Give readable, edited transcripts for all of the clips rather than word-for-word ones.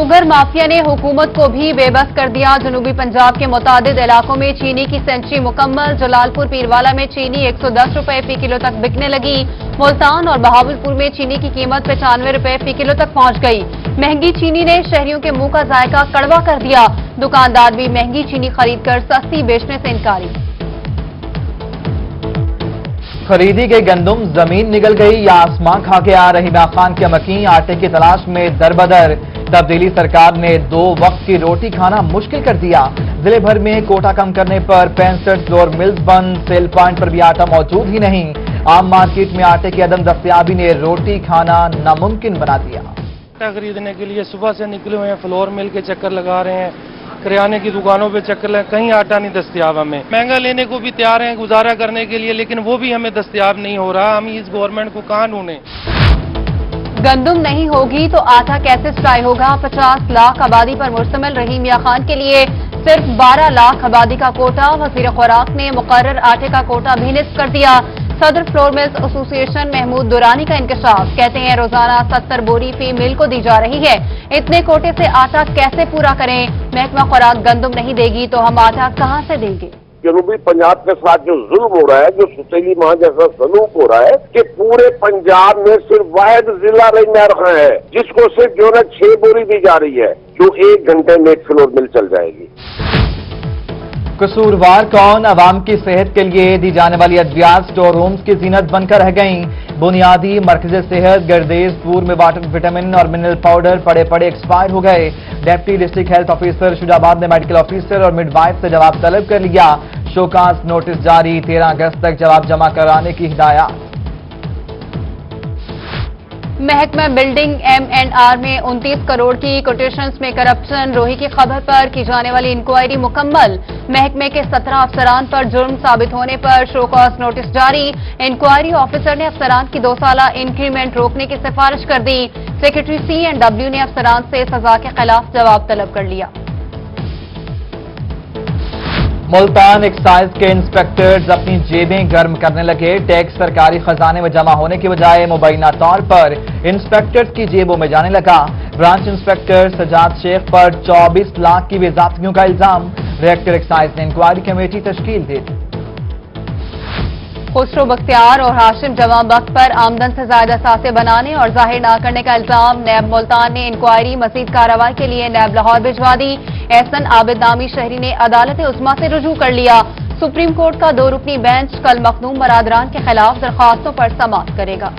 Sugar mafia ने हुकूमत को भी बेबस कर दिया। जनूबी पंजाब के मुतादिद इलाकों में चीनी की सेंचुरी मुकम्मल। जलालपुर पीरवाला में चीनी 110 रुपए फी किलो तक बिकने लगी। मुल्तान और बहावलपुर में चीनी की कीमत 95 रुपए फी किलो तक पहुंच गई। महंगी चीनी ने शहरियों के मुंह का जायका कड़वा कर दिया। दुकानदार भी महंगी चीनी खरीद कर सस्ती बेचने से इनकारी। खरीदी गई गंदुम जमीन निगल गई या आसमां खा के आ रही। खान के मकीन आटे की तलाश में दरबदर। तब्दीली सरकार ने 2 वक्त की रोटी खाना मुश्किल कर दिया। जिले भर में कोटा कम करने पर 65 फ्लोर मिल्स बंद। सेल पॉइंट पर भी आटा मौजूद ही नहीं। आम मार्केट में आटे की अदम दस्तयाबी ने रोटी खाना नामुमकिन बना दिया। आटा खरीदने के लिए सुबह से निकले हुए हैं, फ्लोर मिल के चक्कर लगा रहे हैं, करियाने की दुकानों पे चक्कर लगा, कहीं आटा नहीं दस्तयाब। हमें महंगा लेने को भी तैयार हैं गुजारा करने के लिए, लेकिन वो भी हमें दस्तयाब नहीं हो रहा। हम इस गवर्नमेंट को कहां ढूंढें? गंदुम नहीं होगी तो आटा कैसे सप्लाई होगा? 50 लाख आबादी पर मुश्तमिल रहीम मियां खान के लिए सिर्फ 12 लाख आबादी का कोटा। वजीर खुराक ने मुकर्रर आटे का कोटा भी निस्फ कर दिया। सदर flour mills association Mahmood Durrani का इंकशाफ। कहते हैं रोजाना 70 बोरी फी मिल को दी जा रही है। इतने कोटे से आटा कैसे पूरा करें? महकमा खुराक गंदुम नहीं देगी तो हम आटा कहां से देंगे? जनूबी पंजाब के साथ जो जुल्म हो रहा है, जो सुतीली मां जैसा सलूक हो रहा है कि पूरे पंजाब में सिर्फ वाहिद जिला रही है जिसको सिर्फ जो है 6 बोरी दी जा रही है, जो 1 घंटे में 1 फ्लोर मिल चल जाएगी। कसूरवार कौन? अवाम की सेहत के लिए दी जाने वाली अद्वियात स्टोर रूम्स की जीनत बनकर रह गईं। बुनियादी मरकज सेहत गर्देज पूर में वाटर, विटामिन और मिनरल पाउडर पड़े पड़े एक्सपायर हो गए। Deputy district health officer Shujabad ने मेडिकल ऑफिसर और मिडवाइफ से जवाब तलब कर लिया। शोकास नोटिस जारी। 13 अगस्त तक जवाब जमा कराने की हिदायत। महकमा बिल्डिंग M&R में 29 करोड़ की कोटेशंस में करप्शन। रोही की खबर पर की जाने वाली इंक्वायरी मुकम्मल। महकमे के 17 अफसरान पर जुर्म साबित होने पर शो कॉज नोटिस जारी। इंक्वायरी ऑफिसर ने अफसरान की 2 साला इंक्रीमेंट रोकने की सिफारिश कर दी। सेक्रेटरी C&W ने अफसरान से सजा के खिलाफ जवाब तलब कर लिया। मुल्तान एक्साइज के इंस्पेक्टर्स अपनी जेबें गर्म करने लगे। टैक्स सरकारी खजाने में जमा होने की बजाय मुबैना तौर पर इंस्पेक्टर्स की जेबों में जाने लगा। ब्रांच इंस्पेक्टर सजाद शेख पर 24 लाख की बेज़ाब्तियों का इल्जाम। डायरेक्टर एक्साइज ने इंक्वायरी कमेटी तश्कील दे दी। खुसरो बख्तियार और हाशिम जमा वक्त पर आमदन से ज्यादा सासे बनाने और जाहिर न करने का इल्जाम। नैब मुल्तान ने इंक्वायरी मजीद कार्रवाई के लिए नैब लाहौर भिजवा दी। एहसन आबिद नामी शहरी ने अदालत उस्मा से रुजू कर लिया। सुप्रीम कोर्ट का 2 रुकनी बेंच कल मखदूम बरादरान के खिलाफ दरखास्तों पर समाअत करेगा।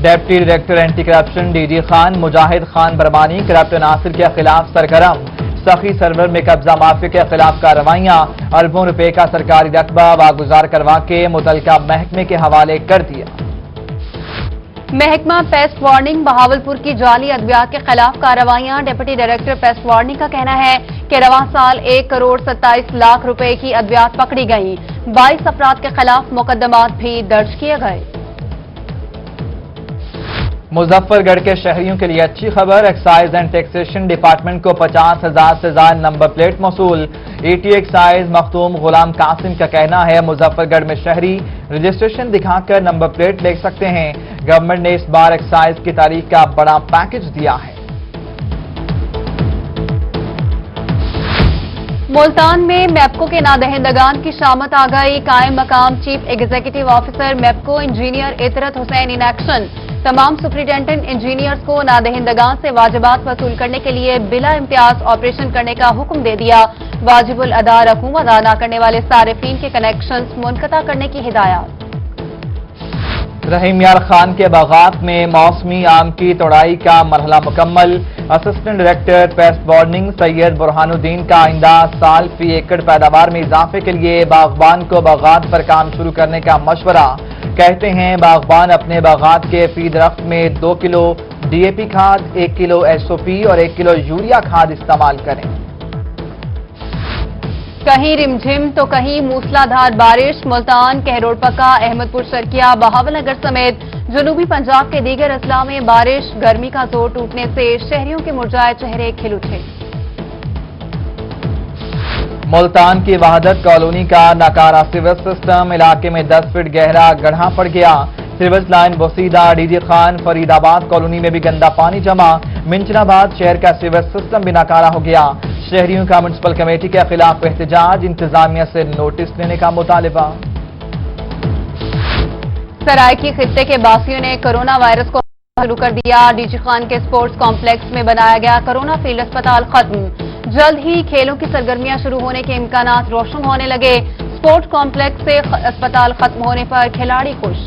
Deputy director anti corruption DG Khan Mujahid Khan Barmani corrupt Nasir के खिलाफ सरगर्म। सखी सर्वर में कब्जा माफिया के खिलाफ कार्रवाइयां। अरबों रुपए का सरकारी रकबा वागुजार करवा के मुतलका महकमे के हवाले कर दिया। महकमा पेस्ट वार्निंग बहावलपुर की जाली अद्वियात के खिलाफ कार्रवाइयां। डिप्टी डायरेक्टर पेस्ट वार्निंग का कहना है कि रवां साल 1 करोड़ 27 लाख रुपए की अद्वियात पकड़ी गई। 22 अफराद के खिलाफ मुकदमात भी दर्ज किए गए। मुजफ्फरगढ़ के शहरियों के लिए अच्छी खबर। एक्साइज एंड टैक्सेशन डिपार्टमेंट को 50,000 से ज्यादा नंबर प्लेट मौसूल। ET एक्साइज मखदूम गुलाम कासिम का कहना है मुजफ्फरगढ़ में शहरी रजिस्ट्रेशन दिखाकर नंबर प्लेट ले सकते हैं। गवर्नमेंट ने इस बार एक्साइज की तारीख का बड़ा पैकेज दिया है। मुल्तान में मैप्को के नादहिंदगान की शामत आ गई। कायम मकाम chief executive officer MEPCO engineer Itrat Hussain in action. तमाम सुपरिटेंडेंट इंजीनियर्स को नादहिंदगान से वाजिबात वसूल करने के लिए बिला इम्तियाज ऑपरेशन करने का हुक्म दे दिया। वाजिबुल अदा रकूम अदा न करने वाले सारिफीन के कनेक्शंस मुनक़ता करने की हिदायत। रहीम यार खान के बागात में मौसमी आम की तोड़ाई का मरहला मुकम्मल। Assistant director paste warning Syed Burhanuddin का आइंदा साल फी एकड़ पैदावार में इजाफे के लिए बागबान को बागात पर काम शुरू करने का मशवरा। कहते हैं बागबान अपने बागात के फी दरख्त में 2 किलो DAP खाद, 1 किलो SOP और 1 किलो यूरिया खाद इस्तेमाल करें। कहीं रिमझिम तो कहीं मूसलाधार बारिश। मुल्तान, कहरोड पक्का, अहमदपुर शर्किया, बहावलनगर समेत जनूबी पंजाब के दीगर अजला में बारिश। गर्मी का जोर टूटने से शहरियों के मुरझाए चेहरे खिल उठे। मुल्तान की वहादत कॉलोनी का नाकारा सीवेज सिस्टम, इलाके में 10 फीट गहरा गड्ढा पड़ गया। सीवेज लाइन बोसीदा, डीजी खान, फरीदाबाद कॉलोनी में भी गंदा पानी जमा। मिंचनाबाद शहर का सीवेज सिस्टम भी नाकारा हो गया। शहरियों का म्युनिसिपल कमेटी के खिलाफ एहतजाज, इंतजामिया से नोटिस लेने का मुतालिबा। सरायकी खित्ते के बासियों ने कोरोना वायरस को शुरू कर दिया। डीजी खान के स्पोर्ट्स कॉम्प्लेक्स में बनाया गया कोरोना फील्ड अस्पताल खत्म। जल्द ही खेलों की सरगर्मियां शुरू होने के इम्कानात रोशन होने लगे। स्पोर्ट्स कॉम्प्लेक्स से अस्पताल खत्म होने पर खिलाड़ी खुश।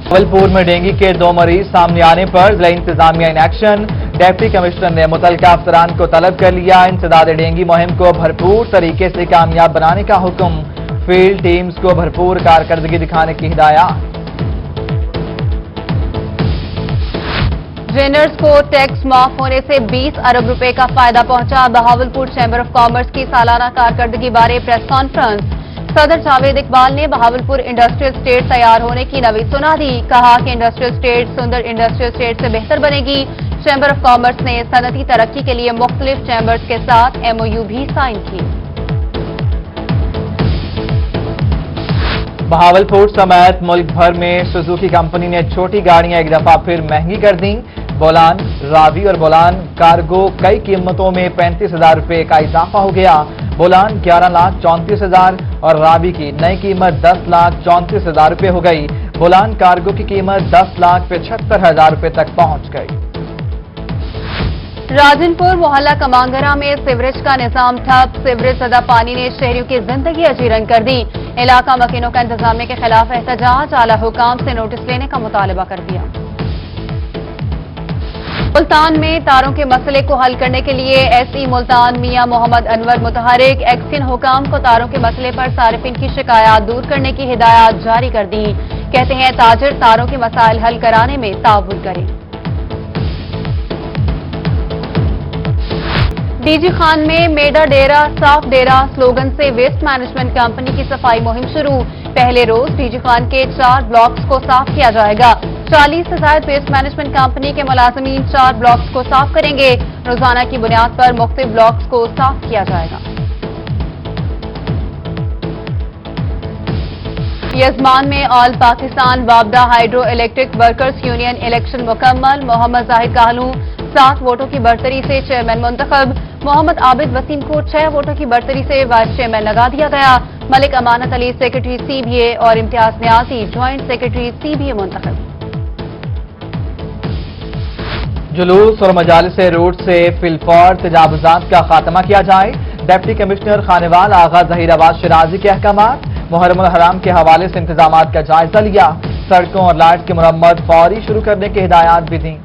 भावलपुर में डेंगू के 2 मरीज सामने आने पर जिला इंतजामिया इन एक्शन। डिप्टी कमिश्नर ने मुतलका अफसरान को तलब कर लिया। इंसदाद डेंगू मुहिम को भरपूर तरीके से कामयाब बनाने का हुक्म। फील्ड टीम्स को भरपूर कारकर्दगी दिखाने की हिदायत। ट्रेनर्स को टैक्स माफ होने से 20 अरब रुपए का फायदा पहुंचा। बहावलपुर चैम्बर ऑफ कॉमर्स की सालाना कारकर्दगी बारे प्रेस कॉन्फ्रेंस। सदर जावेद इकबाल ने बहावलपुर इंडस्ट्रियल स्टेट तैयार होने की नवीद सुना दी। कहा कि इंडस्ट्रियल स्टेट सुंदर इंडस्ट्रियल स्टेट से बेहतर बनेगी। चैम्बर ऑफ कॉमर्स ने सनती तरक्की के लिए मुख्तलिफ चैम्बर्स के साथ MOU भी साइन की। बहावलपुर समेत मुल्क भर में सुजुकी कंपनी ने छोटी गाड़ियां एक दफा फिर महंगी कर दी। बोलान, रावी और बोलान कार्गो कई कीमतों में 35,000 रुपए का इजाफा हो गया। बोलान 11,34,000 और रावी की नई कीमत 10,34,000 रुपए हो गई। बोलान कार्गो की कीमत 10,75,000 रुपए तक पहुंच गई। राजनपुर मोहल्ला कमांगरा में सीवरेज का निजाम ठप। सीवरेज ज़दा पानी ने शहरियों की जिंदगी अजीरन कर दी। इलाका मकीनों का इंतजामिया के खिलाफ एहतजाज, आला हुकाम से नोटिस लेने का मुतालिबा कर दिया। मुल्तान में तारों के मसले को हल करने के लिए SE मुल्तान मियां मोहम्मद अनवर मुतहरिक एक्सकिन हुकाम को तारों के मसले पर सारिफिन की शिकायत दूर करने की हिदायत जारी कर दी। कहते हैं ताजिर तारों के मसाइल हल कराने में ताउन करें। डीजी खान में मेडा डेरा साफ डेरा स्लोगन से वेस्ट मैनेजमेंट कंपनी की सफाई मुहिम शुरू। पहले रोज डीजी खान के 4 ब्लॉक्स को साफ किया जाएगा। 40 से ज्यादा वेस्ट मैनेजमेंट कंपनी के मुलाजमीन 4 ब्लॉक्स को साफ करेंगे। रोजाना की बुनियाद पर मुख्तलिफ ब्लॉक्स को साफ किया जाएगा। यजमान में ऑल पाकिस्तान वाबडा hydro electric workers union election मुकम्मल। मोहम्मद जाहिद काहलू 7 वोटों की बढ़तरी से चेयरमैन मुंतखब। मोहम्मद आबिद वसीम को 6 वोटों की बढ़तरी से वाइस चेयरमैन लगा दिया गया। मलिक अमानत अली सेक्रेटरी CBA और Imtiaz Niazi joint secretary CBA मुंतखब। जुलूस और मजालिस रूट से फिलफौर तजावुजात का खात्मा किया जाए। डिप्टी कमिश्नर खानेवाल आगा जहीराबाद शिराजी के अहकामात। मुहर्रम उल हराम के हवाले से इंतजामात का जायजा लिया। सड़कों और लाइट की मरम्मत फौरी शुरू करने की हिदायत भी दी।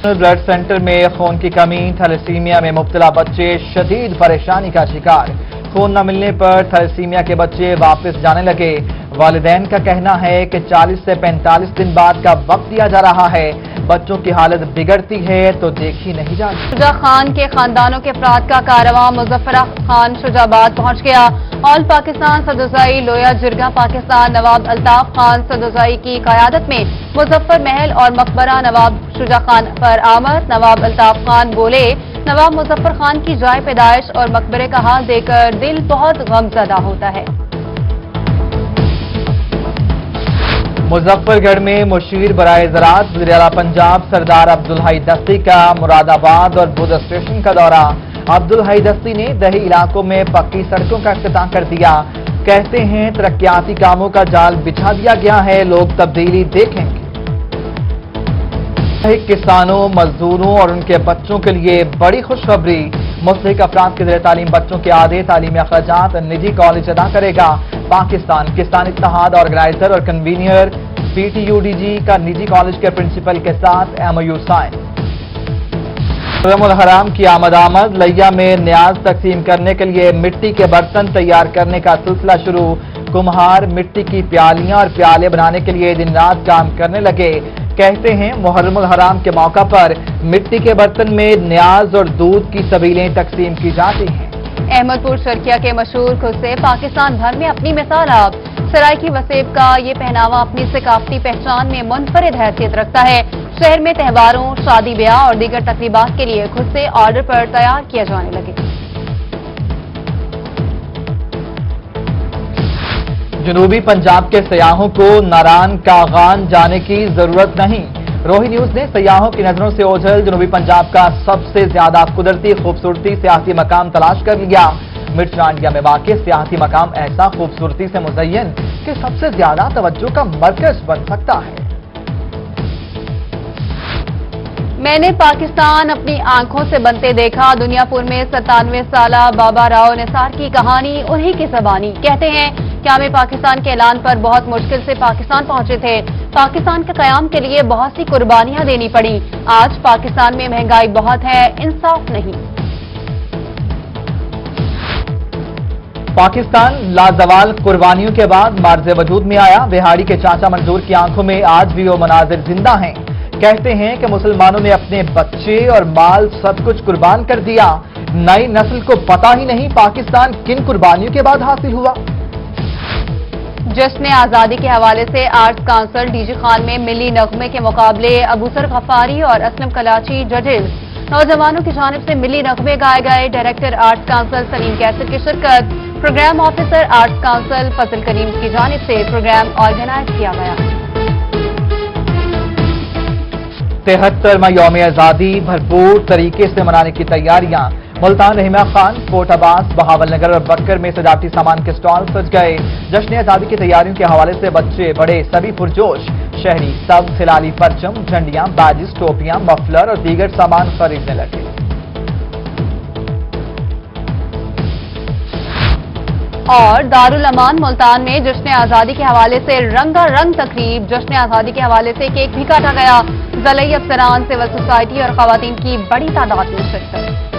ब्लड सेंटर में खून की कमी, थैलेसीमिया में मुब्तला बच्चे शदीद परेशानी का शिकार। खून न मिलने पर थैलेसीमिया के बच्चे वापस जाने लगे। वालिदैन का कहना है कि 40 से 45 दिन बाद का वक्त दिया जा रहा है। बच्चों की हालत बिगड़ती है तो देखी नहीं जाती। शुजा खान के खानदानों के अफराद का कारवां मुजफ्फरा खान शुजाबाद पहुंच गया। ऑल पाकिस्तान सदरजाई लोया जिरगा पाकिस्तान नवाब अल्ताफ खान सदरजाई की क़यादत में मुजफ्फर महल और मकबरा नवाब शुजा खान पर आमद। नवाब अल्ताफ खान बोले, नवाब मुजफ्फर खान की जाए पैदाइश और मकबरे का हाल देखकर दिल बहुत गमज़दा होता है। मुजफ्फरगढ़ में मुशीर बराए ज़राअत वज़ीर आला पंजाब सरदार अब्दुल हाई दस्ती का मुरादाबाद और बुध स्टेशन का दौरा। अब्दुल हाई दस्ती ने दही इलाकों में पक्की सड़कों का इफ्तिताह कर दिया। कहते हैं तरक्याती कामों का जाल बिछा दिया गया है, लोग तब्दीली देखेंगे। किसानों, मजदूरों और उनके बच्चों के लिए बड़ी खुशखबरी। मुस्तहिक अफराद के ज़रिए तालीम बच्चों के आधे तालीमी अखराजात निजी कॉलेज अदा करेगा। पाकिस्तान किसान इत्तेहाद ऑर्गेनाइजर और कन्वीनियर PTUDG का निजी कॉलेज के प्रिंसिपल के साथ MOU साइन। मुहर्रम उल हराम की आमद लैया में न्याज तकसीम करने के लिए मिट्टी के बर्तन तैयार करने का सिलसिला शुरू। कुम्हार मिट्टी की प्यालियां और प्याले बनाने के लिए दिन रात काम करने लगे। कहते हैं मुहर्रम उल हराम के मौका पर मिट्टी के बर्तन में न्याज और दूध की सबीलें तकसीम की जाती हैं। अहमदपुर शर्किया के मशहूर खुस्से पाकिस्तान भर में अपनी मिसाल अब। सरायकी वसेब का ये पहनावा अपनी सकाफती पहचान में मुनफरिद हैसियत रखता है। शहर में त्योहारों, शादी ब्याह और दीगर तकरीबात के लिए खुद से ऑर्डर पर तैयार किया जाने लगे। जनूबी पंजाब के सयाहों को नारान कागान जाने की जरूरत नहीं। रोही न्यूज ने सयाहों की नजरों से ओझल जनूबी पंजाब का सबसे ज्यादा कुदरती खूबसूरती सियाहती मकाम तलाश कर लिया। मिर्च रांडिया में वाक़ सियाहती मकाम ऐसा खूबसूरती से मुज़य्यन कि सबसे ज्यादा तवज्जो का मरकज बन सकता है। मैंने पाकिस्तान अपनी आंखों से बनते देखा। दुनियापुर में 97 साला बाबा राव निसार की कहानी उन्हीं की ज़बानी। कहते हैं कि हमें पाकिस्तान के ऐलान पर बहुत मुश्किल से पाकिस्तान पहुंचे थे। पाकिस्तान के क़याम के लिए बहुत सी कुर्बानियां देनी पड़ी। आज पाकिस्तान में महंगाई बहुत है, इंसाफ नहीं। पाकिस्तान लाजवाल कुर्बानियों के बाद मार्ज़े वजूद में आया। बिहारी के चाचा मंजूर की आंखों में आज भी वो मनाजिर जिंदा हैं। कहते हैं कि मुसलमानों ने अपने बच्चे और माल सब कुछ कुर्बान कर दिया। नई नस्ल को पता ही नहीं पाकिस्तान किन कुर्बानियों के बाद हासिल हुआ। जश्न आजादी के हवाले से आर्ट्स काउंसिल डीजी खान में मिली नगमे के मुकाबले अबूसर गफारी और असलम कलाची जजेस। नौजवानों की जानिब से मिली नगमे गाए गए। डायरेक्टर आर्ट्स काउंसिल सलीम कैसर की शिरकत। प्रोग्राम ऑफिसर आर्ट्स काउंसिल फजल करीम की जानिब से प्रोग्राम ऑर्गेनाइज किया गया। 73वां यौम आजादी भरपूर तरीके से मनाने की तैयारियां। मुल्तान, रहीमा खान, कोट अब्बास, बहावलनगर और बक्कर में सजावटी सामान के स्टॉल सज गए। जश्न आजादी की तैयारियों के हवाले से बच्चे बड़े सभी पुरजोश। शहरी सब खिलाली परचम, झंडियां, बैजिस, टोपियां, मफलर और दीगर सामान खरीदने लगे। और दारुल अमान मुल्तान में जश्न आजादी के हवाले से रंगारंग तकरीब। जश्न आजादी के हवाले से केक भी काटा गया। ज़लई अफसरान, सिविल सोसाइटी और खवातीन की बड़ी तादाद में शिरकत।